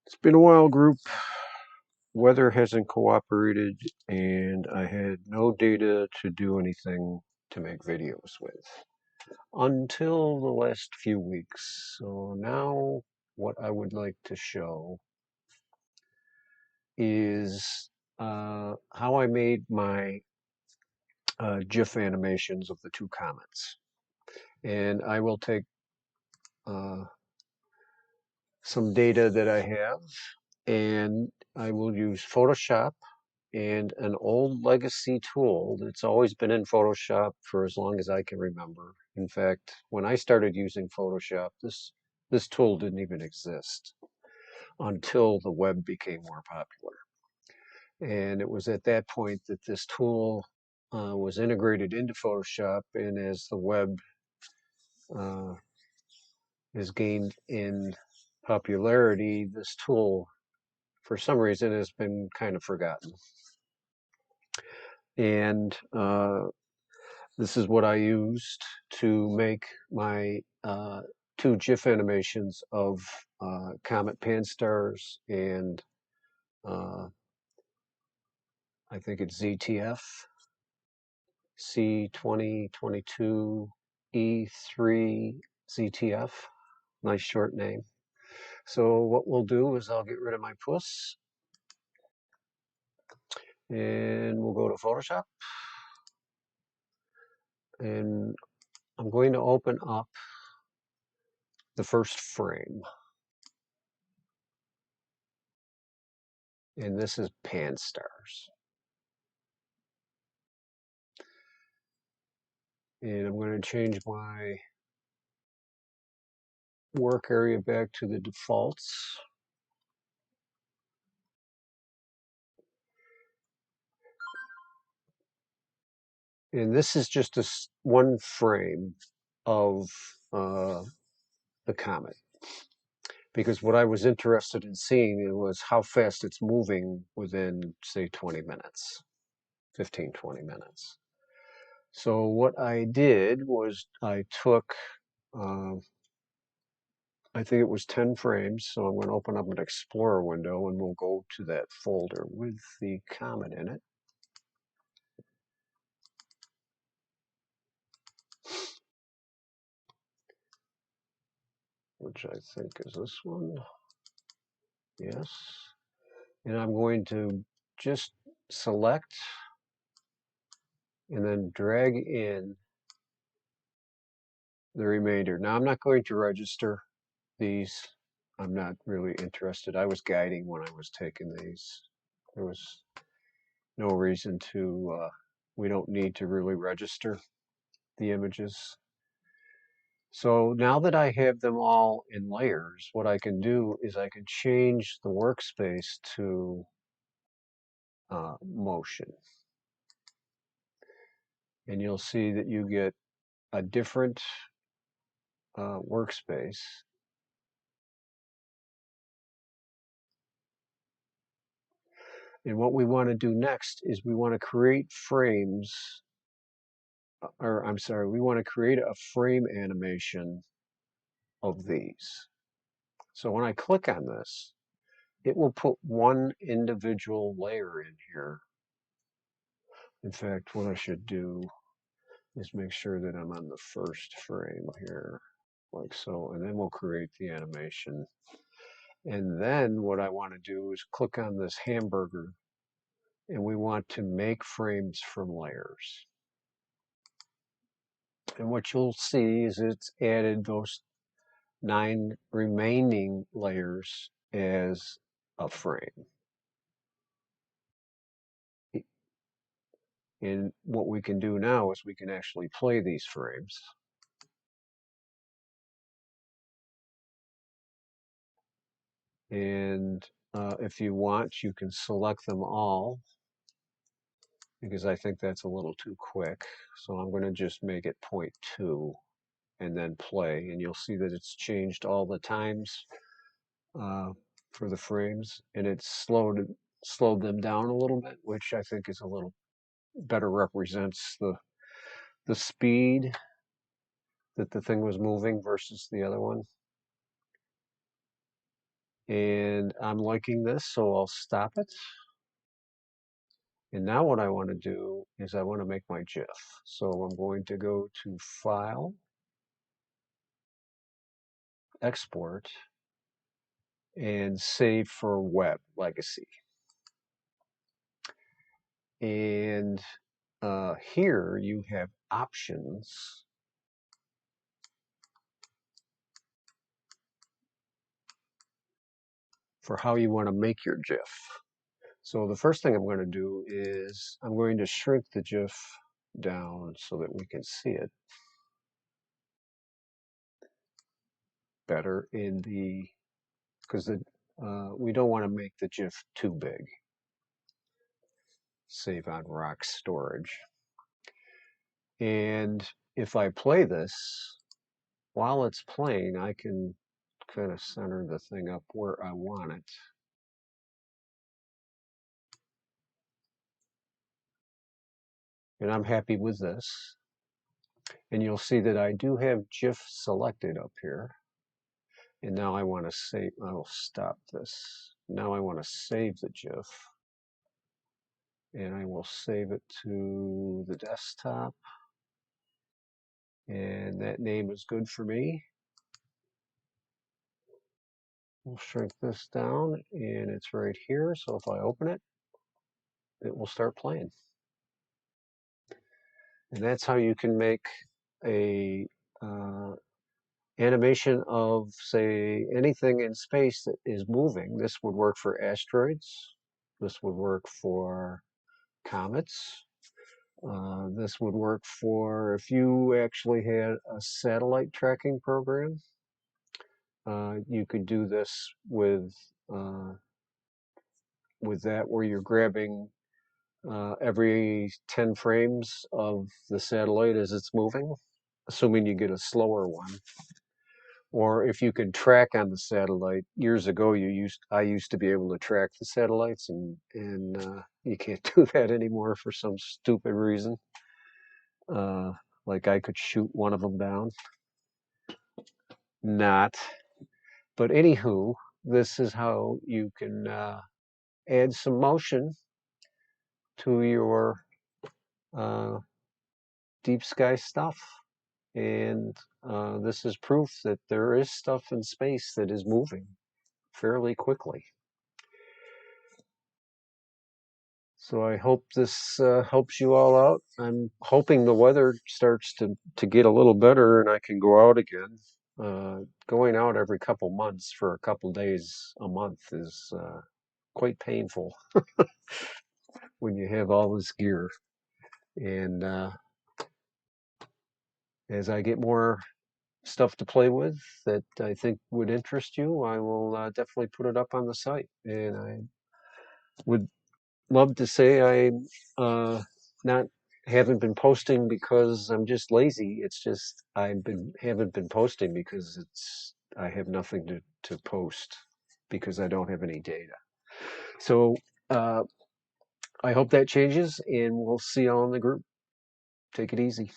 It's been a while, group. Weather hasn't cooperated, and I had no data to do anything to make videos with until the last few weeks. So now, what I would like to show is how I made my GIF animations of the two comets. And I will take some data that I have, and I will use Photoshop and an old legacy tool that's always been in Photoshop for as long as I can remember. In fact, when I started using Photoshop, this tool didn't even exist until the web became more popular. And it was at that point that this tool was integrated into Photoshop, and as the web uh, has gained in popularity, this tool, for some reason, has been kind of forgotten. And this is what I used to make my two GIF animations of Comet Panstarrs and I think it's ZTF C2022E3 ZTF. Nice short name. So what we'll do is I'll get rid of my puss and we'll go to Photoshop, and I'm going to open up the first frame. And this is Panstarrs. And I'm going to change my work area back to the defaults. And this is just one frame of the comet. Because what I was interested in seeing was how fast it's moving within, say, 20 minutes, 15, 20 minutes. So what I did was I took, I think it was 10 frames. So I'm going to open up an Explorer window and we'll go to that folder with the comet in it. Which I think is this one. Yes. And I'm going to just select and then drag in the remainder. Now I'm not going to register these. I'm not really interested. I was guiding when I was taking these. There was no reason to, we don't need to really register the images. So now that I have them all in layers, what I can do is I can change the workspace to motion. And you'll see that you get a different workspace. And what we want to do next is we want to create frames, or I'm sorry, we want to create a frame animation of these. So when I click on this, it will put one individual layer in here. In fact, what I should do is make sure that I'm on the first frame here, like so, and then we'll create the animation. And then what I want to do is click on this hamburger, and we want to make frames from layers. And what you'll see is it's added those 9 remaining layers as a frame. And what we can do now is we can actually play these frames. And if you want, you can select them all, because I think that's a little too quick. So I'm going to just make it 0.2 and then play. And you'll see that it's changed all the times for the frames, and it's slowed them down a little bit, which I think is a little better represents the speed that the thing was moving versus the other one. And I'm liking this, so I'll stop it. And now what I want to do is I want to make my GIF. So I'm going to go to File, Export, and Save for Web Legacy. And here you have options for how you want to make your GIF. So the first thing I'm going to do is I'm going to shrink the GIF down so that we can see it better in the, because we don't want to make the GIF too big. Save on rock storage. And if I play this, while it's playing, I can kind of center the thing up where I want it. And I'm happy with this. And you'll see that I do have GIF selected up here. And now I want to save, I will stop this. Now I want to save the GIF. And I will save it to the desktop. And that name is good for me. We'll shrink this down, and it's right here. So if I open it, it will start playing. And that's how you can make a animation of, say, anything in space that is moving. This would work for asteroids. This would work for comets. This would work for if you actually had a satellite tracking program. You could do this with that, where you're grabbing every 10 frames of the satellite as it's moving, assuming you get a slower one. Or if you can track on the satellite. Years ago, I used to be able to track the satellites, and you can't do that anymore for some stupid reason. Like I could shoot one of them down. Not. But anywho, this is how you can add some motion to your deep sky stuff. And this is proof that there is stuff in space that is moving fairly quickly. So I hope this helps you all out. I'm hoping the weather starts to get a little better and I can go out again. Going out every couple months for a couple days a month is quite painful when you have all this gear. And as I get more stuff to play with that I think would interest you, I will definitely put it up on the site. And I would love to say I not haven't been posting because I'm just lazy. It's just haven't been posting because I have nothing to post because I don't have any data. So I hope that changes, and we'll see you all in the group. Take it easy.